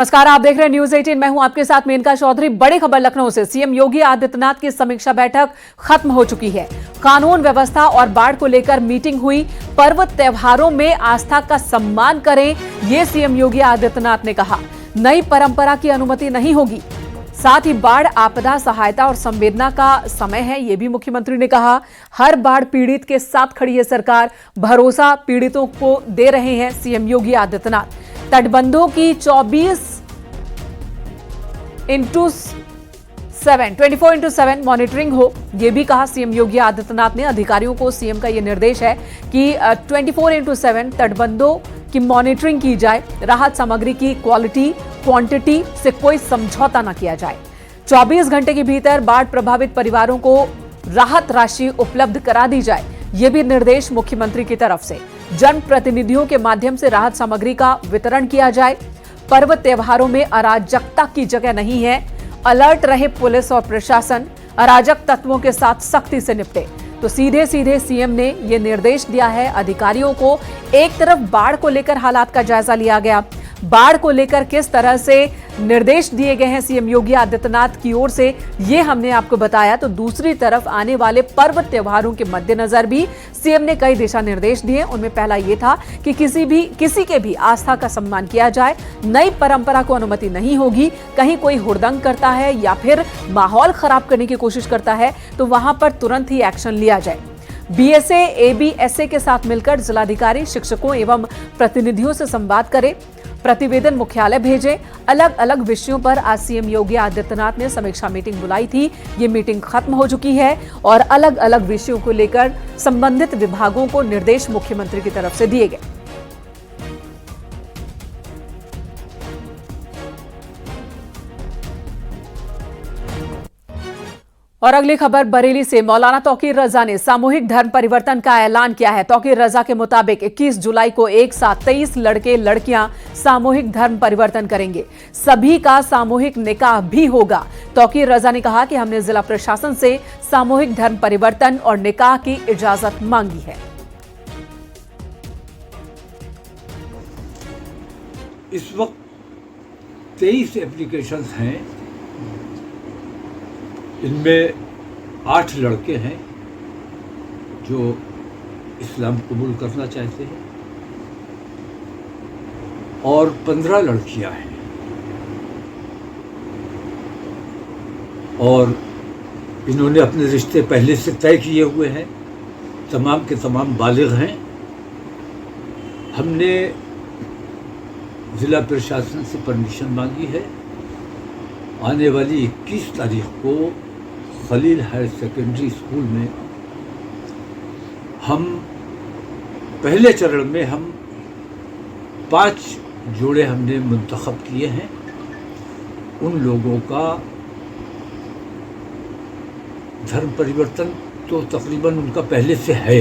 नमस्कार, आप देख रहे हैं न्यूज 18। मैं हूं आपके साथ मेनका चौधरी। बड़ी खबर लखनऊ से। सीएम योगी आदित्यनाथ की समीक्षा बैठक खत्म हो चुकी है। कानून व्यवस्था और बाढ़ को लेकर मीटिंग हुई। पर्व त्योहारों में आस्था का सम्मान करें, ये सीएम योगी आदित्यनाथ ने कहा। नई परंपरा की अनुमति नहीं होगी। साथ ही बाढ़ आपदा सहायता और संवेदना का समय है, यह भी मुख्यमंत्री ने कहा। हर बाढ़ पीड़ित के साथ खड़ी है सरकार, भरोसा पीड़ितों को दे रहे हैं सीएम योगी आदित्यनाथ। तटबंधों की 24x7 मॉनिटरिंग हो, यह भी कहा सीएम योगी आदित्यनाथ ने। अधिकारियों को सीएम का यह निर्देश है कि 24x7 तटबंधों की मॉनिटरिंग की जाए। राहत सामग्री की क्वालिटी क्वांटिटी से कोई समझौता न किया जाए। 24 घंटे के भीतर बाढ़ प्रभावित परिवारों को राहत राशि उपलब्ध करा दी जाए, यह भी निर्देश मुख्यमंत्री की तरफ से। जनप्रतिनिधियों के माध्यम से राहत सामग्री का वितरण किया जाए। पर्व त्योहारों में अराजकता की जगह नहीं है। अलर्ट रहे पुलिस और प्रशासन, अराजक तत्वों के साथ सख्ती से निपटे। तो सीधे सीधे सीएम ने यह निर्देश दिया है अधिकारियों को। एक तरफ बाढ़ को लेकर हालात का जायजा लिया गया, बाढ़ को लेकर किस तरह से निर्देश दिए गए हैं सीएम योगी आदित्यनाथ की ओर से, ये हमने आपको बताया। तो दूसरी तरफ आने वाले पर्व त्योहारों के मद्देनजर भी सीएम ने कई दिशा निर्देश दिए। उनमें पहला ये था कि किसी के भी आस्था का सम्मान किया जाए। नई परंपरा को अनुमति नहीं होगी। कहीं कोई हुड़दंग करता है या फिर माहौल खराब करने की कोशिश करता है तो वहां पर तुरंत ही एक्शन लिया जाए। बीएसए एबीएसए के साथ मिलकर जिलाधिकारी, शिक्षकों एवं प्रतिनिधियों से संवाद करें। प्रतिवेदन मुख्यालय भेजें। अलग अलग विषयों पर आज सीएम योगी आदित्यनाथ ने समीक्षा मीटिंग बुलाई थी। ये मीटिंग खत्म हो चुकी है और अलग अलग विषयों को लेकर संबंधित विभागों को निर्देश मुख्यमंत्री की तरफ से दिए गए। और अगली खबर बरेली से। मौलाना तौकीर रजा ने सामूहिक धर्म परिवर्तन का ऐलान किया है। तौकीर रजा के मुताबिक 21 जुलाई को एक साथ 23 लड़के लड़कियां सामूहिक धर्म परिवर्तन करेंगे। सभी का सामूहिक निकाह भी होगा। तौकीर रजा ने कहा कि हमने जिला प्रशासन से सामूहिक धर्म परिवर्तन और निकाह की इजाजत मांगी है। इस वक्त 23 एप्लीकेशंस हैं। इनमें 8 लड़के हैं जो इस्लाम कबूल करना चाहते हैं और 15 लड़कियां हैं। और इन्होंने अपने रिश्ते पहले से तय किए हुए हैं। तमाम के तमाम बालिग हैं। हमने ज़िला प्रशासन से परमिशन मांगी है। आने वाली 21 तारीख को खलील हायर सेकेंडरी स्कूल में हम पहले चरण में 5 जोड़े हमने मुंतखब किए हैं। उन लोगों का धर्म परिवर्तन तो तकरीबन उनका पहले से है,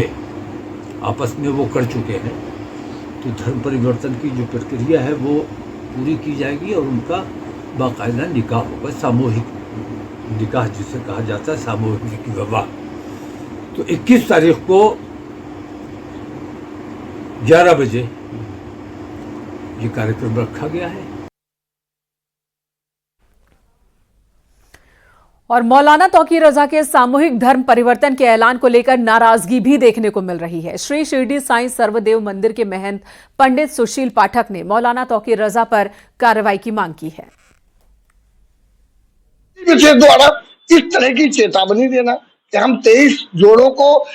आपस में वो कर चुके हैं। तो धर्म परिवर्तन की जो प्रक्रिया है वो पूरी की जाएगी और उनका बाकायदा निकाह होगा। सामूहिक निकाह जिसे कहा जाता है, सामूहिक विवाह। तो 21 तारीख को 11 बजे ये कार्यक्रम रखा गया है। और मौलाना तौकीर रजा के सामूहिक धर्म परिवर्तन के ऐलान को लेकर नाराजगी भी देखने को मिल रही है। श्री शिरडी साईं सर्वदेव मंदिर के महंत पंडित सुशील पाठक ने मौलाना तौकीर रजा पर कार्रवाई की मांग की है। द्वारा इस तरह की चेतावनी देना कि हम 23 जोड़ों को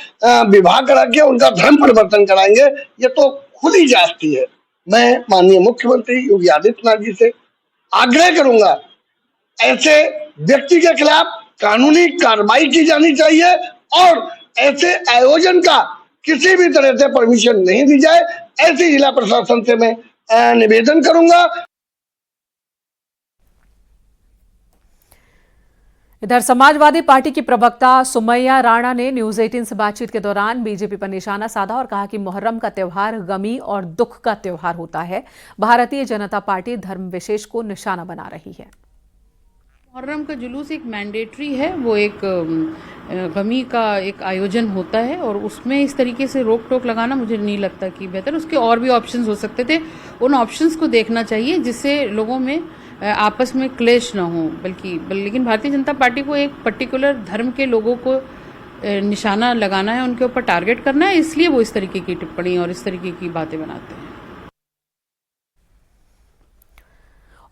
विवाह करा के उनका धर्म परिवर्तन कराएंगे, ये तो खुली जाती है। मैं माननीय मुख्यमंत्री योगी आदित्यनाथ जी से आग्रह करूंगा, ऐसे व्यक्ति के खिलाफ कानूनी कार्रवाई की जानी चाहिए और ऐसे आयोजन का किसी भी तरह से परमिशन नहीं दी जाए। ऐसी जिला प्रशासन से मैं निवेदन करूंगा। इधर समाजवादी पार्टी की प्रवक्ता सुमैया राणा ने न्यूज 18 से बातचीत के दौरान बीजेपी पर निशाना साधा और कहा कि मुहर्रम का त्योहार गमी और दुख का त्योहार होता है। भारतीय जनता पार्टी धर्म विशेष को निशाना बना रही है। मुहर्रम का जुलूस एक मैंडेटरी है, वो एक गमी का एक आयोजन होता है और उसमें इस तरीके से रोक टोक लगाना मुझे नहीं लगता कि बेहतर। उसके और भी ऑप्शंस हो सकते थे, उन ऑप्शंस को देखना चाहिए जिससे लोगों में आपस में क्लेश ना हो। लेकिन भारतीय जनता पार्टी को एक पर्टिकुलर धर्म के लोगों को निशाना लगाना है, उनके ऊपर टारगेट करना है, इसलिए वो इस तरीके की टिप्पणी और इस तरीके की बातें बनाते हैं।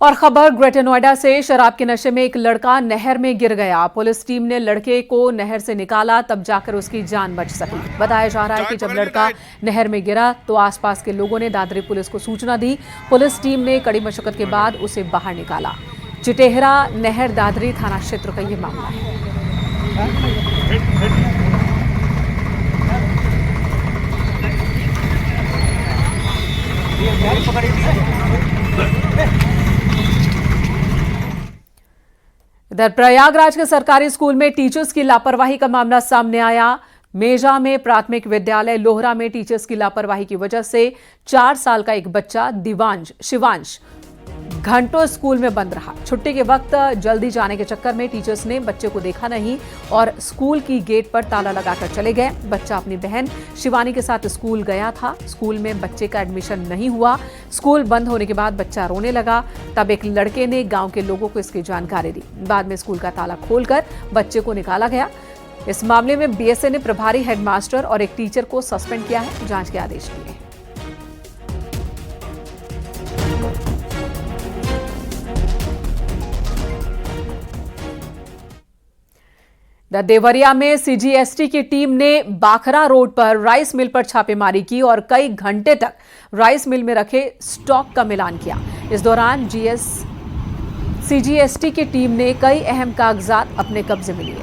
और खबर ग्रेटर नोएडा से, शराब के नशे में एक लड़का नहर में गिर गया। पुलिस टीम ने लड़के को नहर से निकाला, तब जाकर उसकी जान बच सकी। बताया जा रहा है कि जब लड़का नहर में गिरा तो आसपास के लोगों ने दादरी पुलिस को सूचना दी। पुलिस टीम ने कड़ी मशक्कत के बाद उसे बाहर निकाला। चिटेहरा नहर दादरी थाना क्षेत्र का यह मामला है। इधर प्रयागराज के सरकारी स्कूल में टीचर्स की लापरवाही का मामला सामने आया। मेजा में प्राथमिक विद्यालय लोहरा में टीचर्स की लापरवाही की वजह से 4 साल का एक बच्चा शिवांश घंटों स्कूल में बंद रहा। छुट्टी के वक्त जल्दी जाने के चक्कर में टीचर्स ने बच्चे को देखा नहीं और स्कूल की गेट पर ताला लगाकर चले गए। बच्चा अपनी बहन शिवानी के साथ स्कूल गया था। स्कूल में बच्चे का एडमिशन नहीं हुआ। स्कूल बंद होने के बाद बच्चा रोने लगा। तब एक लड़के ने गांव के लोगों को इसकी जानकारी दी। बाद में स्कूल का ताला खोलकर बच्चे को निकाला गया। इस मामले में बीएसए ने प्रभारी हेडमास्टर और एक टीचर को सस्पेंड किया है। जांच के आदेश दिए। देवरिया में सीजीएसटी की टीम ने बाखरा रोड पर राइस मिल पर छापेमारी की और कई घंटे तक राइस मिल में रखे स्टॉक का मिलान किया। इस दौरान सीजीएसटी की टीम ने कई अहम कागजात अपने कब्जे में लिए।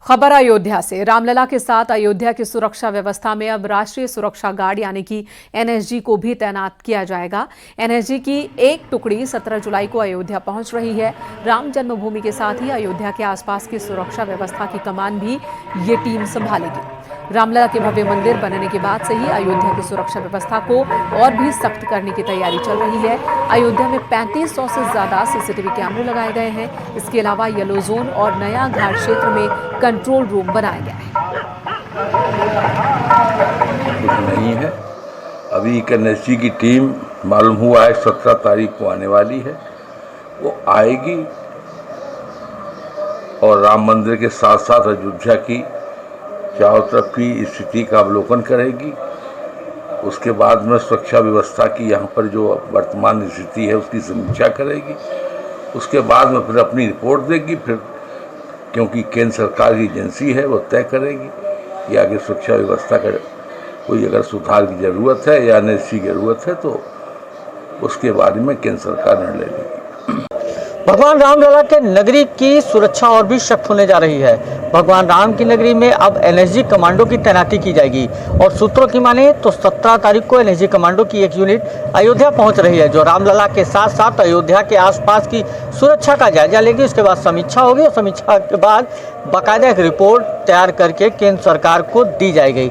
खबर अयोध्या से, रामलला के साथ अयोध्या की सुरक्षा व्यवस्था में अब राष्ट्रीय सुरक्षा गार्ड यानी कि एनएसजी को भी तैनात किया जाएगा। एनएसजी की एक टुकड़ी 17 जुलाई को अयोध्या पहुंच रही है। राम जन्मभूमि के साथ ही अयोध्या के आसपास की सुरक्षा व्यवस्था की कमान भी ये टीम संभालेगी। रामलला के भव्य मंदिर बनने के बाद से ही अयोध्या की सुरक्षा व्यवस्था को और भी सख्त करने की तैयारी चल रही है। अयोध्या में 3500 से ज्यादा सीसीटीवी कैमरे लगाए गए हैं। इसके अलावा येलो जोन और नया घाट क्षेत्र में कंट्रोल रूम बनाया गया है। कुछ नहीं है, अभी एनएसजी की टीम मालूम हुआ है 17 तारीख को आने वाली है। वो आएगी और राम मंदिर के साथ साथ अयोध्या की चारों तरफ की स्थिति का अवलोकन करेगी। उसके बाद में सुरक्षा व्यवस्था की यहाँ पर जो वर्तमान स्थिति है उसकी समीक्षा करेगी। उसके बाद में फिर अपनी रिपोर्ट देगी। फिर क्योंकि केंद्र सरकार की एजेंसी है, वो तय करेगी कि आगे सुरक्षा व्यवस्था का कोई अगर सुधार की ज़रूरत है या एनएसजी की ज़रूरत है तो उसके बारे में केंद्र सरकार निर्णय लेगी। भगवान रामलला के नगरी की सुरक्षा और भी सख्त होने जा रही है। भगवान राम की नगरी में अब एनएसजी कमांडो की तैनाती की जाएगी और सूत्रों की माने तो 17 तारीख को एनएसजी कमांडो की एक यूनिट अयोध्या पहुंच रही है, जो रामलला के साथ साथ अयोध्या के आसपास की सुरक्षा का जायजा लेगी। उसके बाद समीक्षा होगी और समीक्षा के बाद बाकायदा एक रिपोर्ट तैयार करके केंद्र सरकार को दी जाएगी।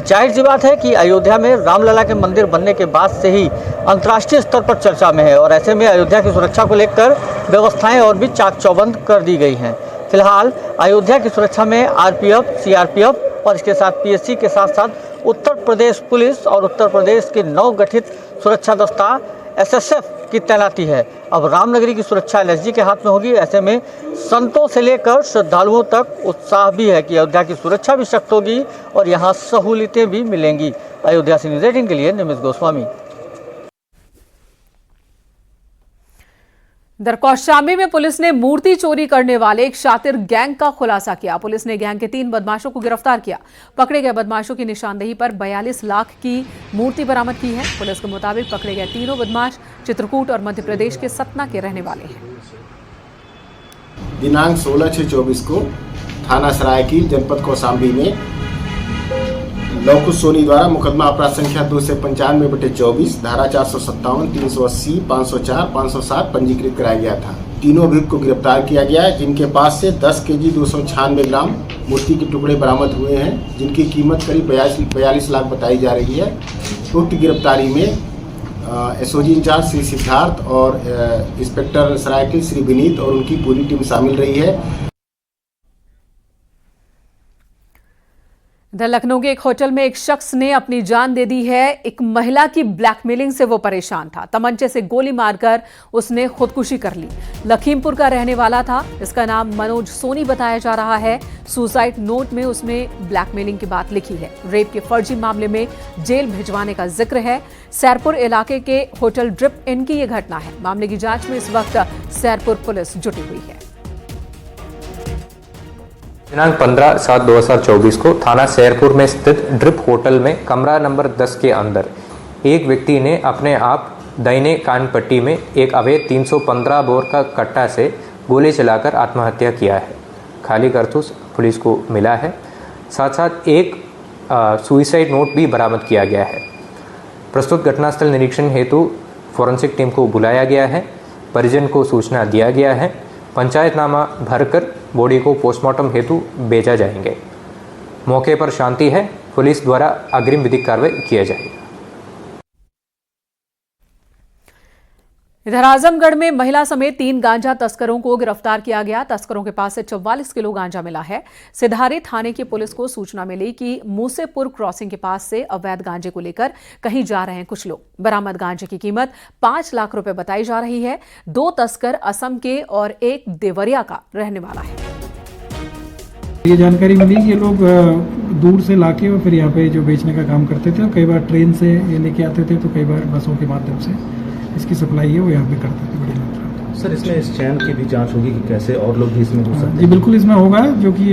जाहिर सी बात है कि अयोध्या में रामलला के मंदिर बनने के बाद से ही अंतर्राष्ट्रीय स्तर पर चर्चा में है और ऐसे में अयोध्या की सुरक्षा को लेकर व्यवस्थाएं और भी चाक चौबंद कर दी गई हैं। फिलहाल अयोध्या की सुरक्षा में आरपीएफ, सीआरपीएफ और इसके साथ पीएससी के साथ साथ उत्तर प्रदेश पुलिस और उत्तर प्रदेश के नवगठित सुरक्षा दस्ता एसएसएफ की तैनाती है। अब रामनगरी की सुरक्षा एनएसजी के हाथ में होगी। ऐसे में संतों से लेकर श्रद्धालुओं तक उत्साह भी है कि अयोध्या की सुरक्षा भी सख्त होगी और यहाँ सहूलियतें भी मिलेंगी। अयोध्या से न्यूज़ 18 के लिए निमिष गोस्वामी। इधर कौशाम्बी में पुलिस ने मूर्ति चोरी करने वाले एक शातिर गैंग का खुलासा किया। पुलिस ने गैंग के 3 बदमाशों को गिरफ्तार किया। पकड़े गए बदमाशों की निशानदेही पर 42 लाख की मूर्ति बरामद की है। पुलिस के मुताबिक पकड़े गए तीनों बदमाश चित्रकूट और मध्य प्रदेश के सतना के रहने वाले हैं। दिनांक 16/6/24 को थाना सरायकील जनपद कौशाम्बी में लवकुश सोनी द्वारा मुकदमा अपराध संख्या 295/24 धारा 457, 380, 504, 507 पंजीकृत कराया गया था। तीनों अभियुक्त को गिरफ्तार किया गया है, जिनके पास से 10 केजी 296 ग्राम मूर्ति के टुकड़े बरामद हुए हैं, जिनकी कीमत करीब 42 लाख बताई जा रही है। उक्त गिरफ्तारी में एसओजी इंचार्ज श्री सिद्धार्थ और इंस्पेक्टर सरायकिल श्री विनीत और उनकी पूरी टीम शामिल रही है। इधर लखनऊ के एक होटल में एक शख्स ने अपनी जान दे दी है। एक महिला की ब्लैकमेलिंग से वो परेशान था। तमंचे से गोली मारकर उसने खुदकुशी कर ली। लखीमपुर का रहने वाला था। इसका नाम मनोज सोनी बताया जा रहा है। सुसाइड नोट में उसने ब्लैकमेलिंग की बात लिखी है। रेप के फर्जी मामले में जेल भिजवाने का जिक्र है। सैरपुर इलाके के होटल ड्रिप इन की यह घटना है। मामले की जांच में इस वक्त सैरपुर पुलिस जुटी हुई है। दिनांक 15/7/2024 को थाना सैरपुर में स्थित ड्रिप होटल में कमरा नंबर 10 के अंदर एक व्यक्ति ने अपने आप दाहिने कान पट्टी में एक अवैध 315 बोर का कट्टा से गोली चलाकर आत्महत्या किया है। खाली कारतूस पुलिस को मिला है। साथ साथ एक सुइसाइड नोट भी बरामद किया गया है। प्रस्तुत घटनास्थल निरीक्षण हेतु फॉरेंसिक टीम को बुलाया गया है। परिजन को सूचना दिया गया है। पंचायतनामा भरकर बॉडी को पोस्टमार्टम हेतु भेजा जाएंगे। मौके पर शांति है। पुलिस द्वारा अग्रिम विधिक कार्रवाई किया जाएगी। इधर आजमगढ़ में महिला समेत 3 गांजा तस्करों को गिरफ्तार किया गया। तस्करों के पास से 44 किलो गांजा मिला है। सिधारी थाने की पुलिस को सूचना मिली कि मूसेपुर क्रॉसिंग के पास से अवैध गांजे को लेकर कहीं जा रहे हैं कुछ लोग। बरामद गांजे की कीमत 5 लाख रुपए बताई जा रही है। 2 तस्कर असम के और एक देवरिया का रहने वाला है। ये जानकारी मिली कि ये लोग दूर से लाके और फिर यहाँ पे जो बेचने का काम करते थे। कई बार ट्रेन से ये लेके आते थे, तो कई बार बसों के माध्यम से इसकी सप्लाई है वो यहाँ पे करते थे बड़ी मात्रा में। सर, इसमें इस चैन की भी जांच होगी कि कैसे और लोग भी इसमें हो सकते हैं? जी बिल्कुल, इसमें होगा, जो कि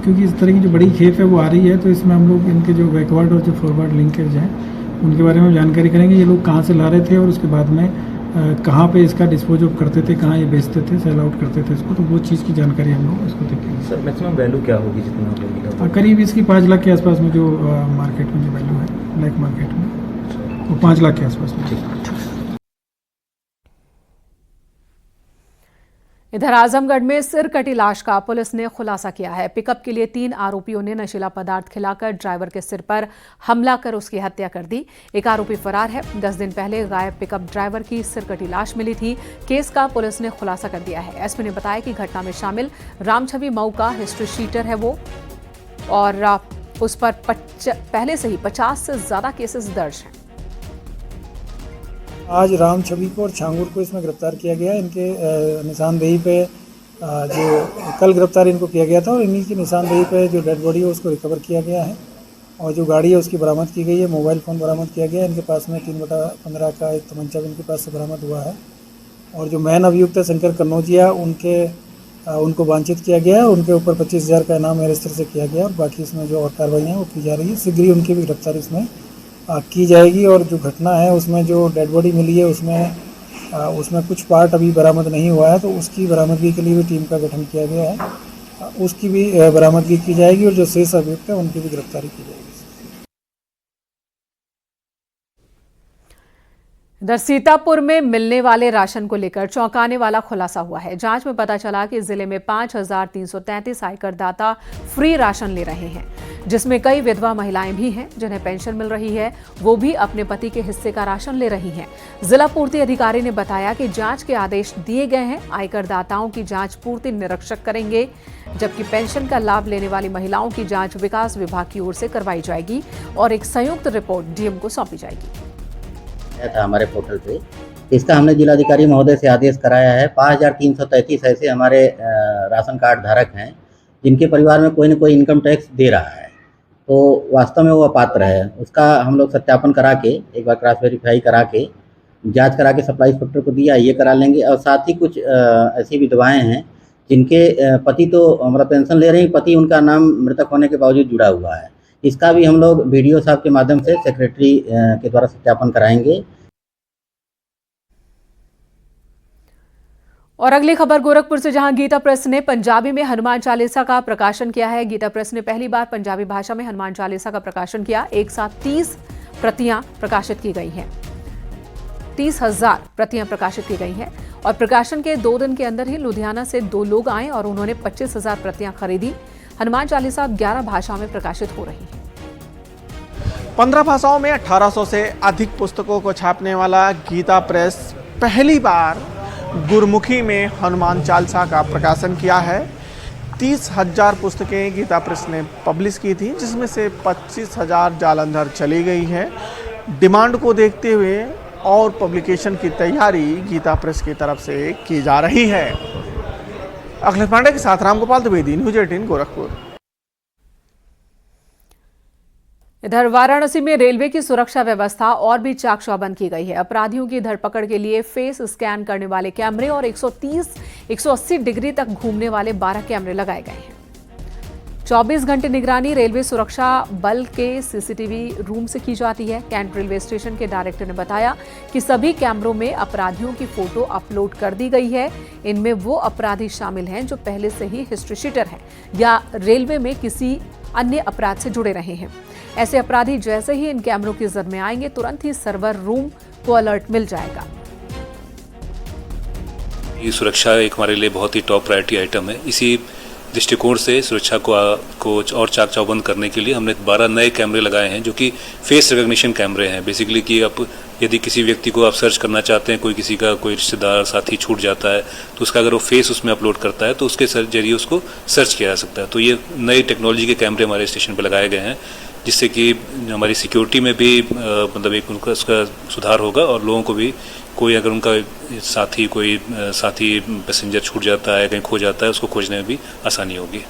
क्योंकि इस तरह की जो बड़ी खेप है वो आ रही है, तो इसमें हम लोग इनके जो बैकवर्ड और जो फॉरवर्ड लिंकेज हैं उनके बारे में जानकारी करेंगे। ये लोग कहाँ से ला रहे थे और उसके बाद में कहाँ पे इसका डिस्पोज ऑफ करते थे, कहाँ ये बेचते थे, सेल आउट करते थे इसको, तो वो चीज़ की जानकारी हम लोग इसको देखेंगे। सर, मैक्सिमम वैल्यू क्या होगी जितना? करीब इसकी 5 लाख के आसपास में जो मार्केट में जो वैल्यू है ब्लैक मार्केट में, वो 5 लाख के आसपास में। इधर आजमगढ़ में सिरकटी लाश का पुलिस ने खुलासा किया है। पिकअप के लिए 3 आरोपियों ने नशीला पदार्थ खिलाकर ड्राइवर के सिर पर हमला कर उसकी हत्या कर दी। एक आरोपी फरार है। 10 दिन पहले गायब पिकअप ड्राइवर की सिरकटी लाश मिली थी। केस का पुलिस ने खुलासा कर दिया है। एसपी ने बताया कि घटना में शामिल रामछवि मऊ का हिस्ट्री शीटर है वो, और उस पर पहले से ही 50 से ज्यादा केसेस दर्ज हैं। आज राम छवि को और छांगुर को इसमें गिरफ्तार किया गया। इनके निशानदेही पे जो कल गिरफ्तार इनको किया गया था, और इन्हीं की निशानदेही पे जो डेड बॉडी है उसको रिकवर किया गया है, और जो गाड़ी है उसकी बरामद की गई है। मोबाइल फ़ोन बरामद किया गया है। इनके पास में 3/15 का एक तमंचा भी इनके पास से बरामद हुआ है। और जो मैन अभियुक्त है शंकर कन्नौजिया, उनको वांछित किया गया है। उनके ऊपर 25,000 का इनाम रजिस्टर से किया गया, और बाकी इसमें जो और कार्रवाई वो की जा रही है। शीघ्र ही उनकी भी गिरफ्तारी इसमें की जाएगी। और जो घटना है उसमें जो डेड बॉडी मिली है उसमें कुछ पार्ट अभी बरामद नहीं हुआ है, तो उसकी बरामदगी के लिए भी टीम का गठन किया गया है। उसकी भी बरामदगी की जाएगी, और जो शेष अभियुक्त है उनकी भी गिरफ्तारी की जाएगी। इधर सीतापुर में मिलने वाले राशन को लेकर चौंकाने वाला खुलासा हुआ है। जांच में पता चला कि जिले में 5,333 आयकरदाता फ्री राशन ले रहे हैं, जिसमें कई विधवा महिलाएं भी हैं जिन्हें पेंशन मिल रही है। वो भी अपने पति के हिस्से का राशन ले रही हैं। जिला पूर्ति अधिकारी ने बताया कि जांच के आदेश दिए गए हैं। आयकरदाताओं की जांच पूर्ति निरीक्षक करेंगे, जबकि पेंशन का लाभ लेने वाली महिलाओं की जांच विकास विभाग की ओर से करवाई जाएगी और एक संयुक्त रिपोर्ट डीएम को सौंपी जाएगी। था हमारे पोर्टल पे, इसका हमने जिलाधिकारी महोदय से आदेश कराया है। 5,333 ऐसे हमारे राशन कार्ड धारक हैं जिनके परिवार में कोई न कोई इनकम टैक्स दे रहा है, तो वास्तव में वो अपात्र है। उसका हम लोग सत्यापन करा के, एक बार क्रॉस वेरीफाई करा के, जांच करा के सप्लाई इंस्पेक्टर को दिया, ये करा लेंगे। और साथ ही कुछ ऐसी विधवाएं हैं जिनके पति तो हमारा पेंशन ले रहे हैं, पति उनका नाम मृतक होने के बावजूद जुड़ा हुआ है। इसका भी हम लोग वीडियो साहब के माध्यम से सेक्रेटरी के द्वारा सत्यापन कराएंगे। और अगली खबर गोरखपुर से, जहां गीता प्रेस ने पंजाबी में हनुमान चालीसा का प्रकाशन किया है। गीता प्रेस ने पहली बार पंजाबी भाषा में हनुमान चालीसा का प्रकाशन किया। एक साथ 30 प्रतियां प्रकाशित की गई हैं। 30,000 प्रतियां प्रकाशित की गई हैं। और प्रकाशन के 2 दिन के अंदर ही लुधियाना से 2 लोग आए और उन्होंने 25,000 प्रतियां खरीदी। हनुमान चालीसा 11 भाषाओं में प्रकाशित हो रही है। 15 भाषाओं में 1800 से अधिक पुस्तकों को छापने वाला गीता प्रेस पहली बार गुरमुखी में हनुमान चालीसा का प्रकाशन किया है। 30,000 पुस्तकें गीता प्रेस ने पब्लिश की थी, जिसमें से 25,000 जालंधर चली गई है। डिमांड को देखते हुए और पब्लिकेशन की तैयारी गीता प्रेस की तरफ से की जा रही है। अखिलेश पांडे के साथ रामगोपाल द्विवेदी, न्यूज 18 गोरखपुर। इधर वाराणसी में रेलवे की सुरक्षा व्यवस्था और भी चाक चौबंद की गई है। अपराधियों की धरपकड़ के लिए फेस स्कैन करने वाले कैमरे और 180 डिग्री तक घूमने वाले 12 कैमरे लगाए गए हैं। 24 घंटे निगरानी रेलवे सुरक्षा बल के सीसीटीवी रूम से की जाती है। कैंट रेलवे स्टेशन के डायरेक्टर ने बताया कि सभी कैमरों में अपराधियों की फोटो अपलोड कर दी गई है। इनमें वो अपराधी शामिल हैं जो पहले से ही हिस्ट्री शीटर हैं या रेलवे में किसी अन्य अपराध से जुड़े रहे हैं। ऐसे अपराधी जैसे ही इन कैमरों की जद में आएंगे, तुरंत ही सर्वर रूम को अलर्ट मिल जाएगा। ये सुरक्षा एक हमारे लिए बहुत ही टॉप प्रायोरिटी आइटम है। इसी दृष्टिकोण से सुरक्षा को और चाक चौबंद करने के लिए हमने 12 नए कैमरे लगाए हैं, जो कि फेस रिकॉग्निशन कैमरे हैं। बेसिकली कि आप यदि किसी व्यक्ति को आप सर्च करना चाहते हैं, कोई रिश्तेदार साथी छूट जाता है, तो उसका अगर वो फेस उसमें अपलोड करता है तो उसके जरिए उसको सर्च किया जा सकता है। तो ये नई टेक्नोलॉजी के कैमरे हमारे स्टेशन पर लगाए गए हैं, जिससे कि हमारी सिक्योरिटी में भी मतलब एक उनका उसका सुधार होगा और लोगों को भी कोई अगर उनका साथी पैसेंजर छूट जाता है, कहीं खो जाता है, उसको खोजने में भी आसानी होगी।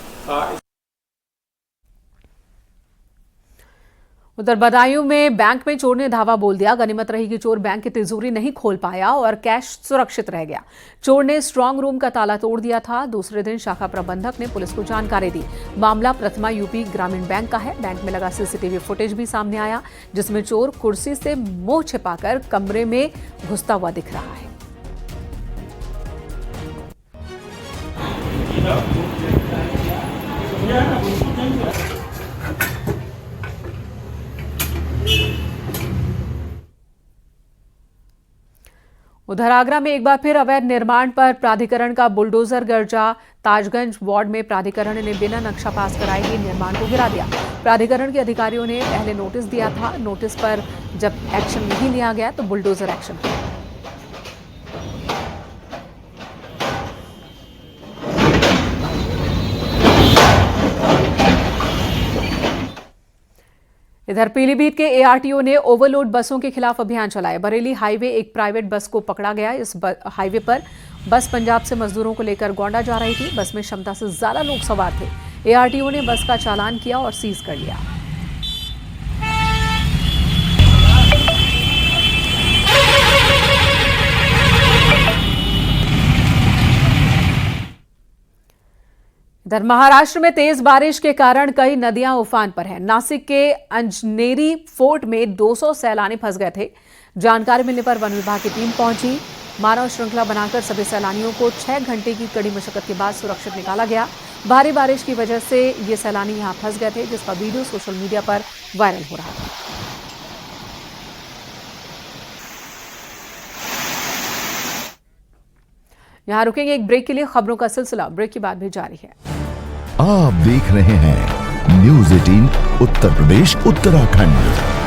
उधर बदायूं में बैंक में चोर ने धावा बोल दिया। गनीमत रही कि चोर बैंक की तिजोरी नहीं खोल पाया और कैश सुरक्षित रह गया। चोर ने स्ट्रांग रूम का ताला तोड़ दिया था। दूसरे दिन शाखा प्रबंधक ने पुलिस को जानकारी दी। मामला प्रथमा यूपी ग्रामीण बैंक का है। बैंक में लगा सीसीटीवी फुटेज भी सामने आया, जिसमें चोर कुर्सी से मुंह छिपाकर कमरे में घुसता हुआ दिख रहा है। उधर आगरा में एक बार फिर अवैध निर्माण पर प्राधिकरण का बुलडोजर गर्जा। ताजगंज वार्ड में प्राधिकरण ने बिना नक्शा पास कराए ही निर्माण को गिरा दिया। प्राधिकरण के अधिकारियों ने पहले नोटिस दिया था। नोटिस पर जब एक्शन नहीं लिया गया तो बुलडोजर एक्शन किया। इधर पीलीभीत के एआरटीओ ने ओवरलोड बसों के खिलाफ अभियान चलाया। बरेली हाईवे एक प्राइवेट बस को पकड़ा गया। इस हाईवे पर बस पंजाब से मजदूरों को लेकर गोंडा जा रही थी। बस में क्षमता से ज्यादा लोग सवार थे। एआरटीओ ने बस का चालान किया और सीज कर लिया। इधर महाराष्ट्र में तेज बारिश के कारण कई नदियां उफान पर हैं। नासिक के अंजनेरी फोर्ट में 200 सैलानी फंस गए थे। जानकारी मिलने पर वन विभाग की टीम पहुंची। मानव श्रृंखला बनाकर सभी सैलानियों को 6 घंटे की कड़ी मशक्कत के बाद सुरक्षित निकाला गया। भारी बारिश की वजह से ये सैलानी यहां फंस गए थे, जिसका वीडियो सोशल मीडिया पर वायरल हो रहा था। यहां रुकेंगे एक ब्रेक के लिए। खबरों का सिलसिला ब्रेक के बाद भी जारी है। आप देख रहे हैं न्यूज 18 उत्तर प्रदेश उत्तराखंड।